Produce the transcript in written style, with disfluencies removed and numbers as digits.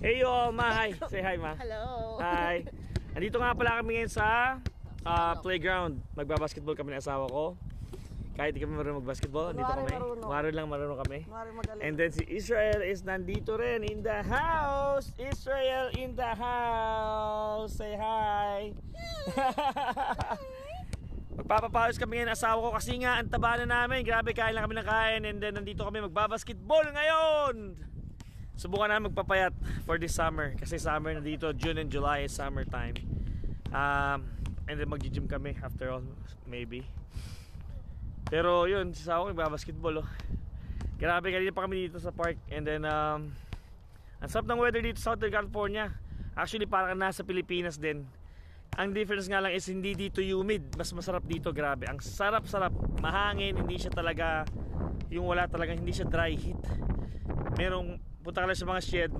Hey yo, Ma, hi. Say hi, Ma. Hello. Hi. Andito nga pala kami ngayon sa playground. Magbabasketball kami ng asawa ko. Kahit di kami marunong magbasketball, andito kami. Marunong kami. And then si Israel is nandito rin in the house. Israel in the house. Say hi. Magpapapawis kami ngayon ng asawa ko kasi nga ang taba na namin. Grabe, kain lang kami ng kain. And then nandito kami magbabasketball ngayon. Subukan na magpapayat for this summer. Kasi summer na dito, June and July is summertime. And then mag-gym kami after all, maybe. Pero yun, sa ako magbabasketball oh. Grabe, kanina pa kami dito sa park. And then ang sarap ng weather dito sa Southern California. Actually parang nasa Pilipinas din. Ang difference nga lang is hindi dito humid. Mas masarap dito, grabe. Ang sarap-sarap, mahangin. Hindi siya talaga, yung wala talaga, hindi siya dry heat. Merong, punta ka lang sa mga shed,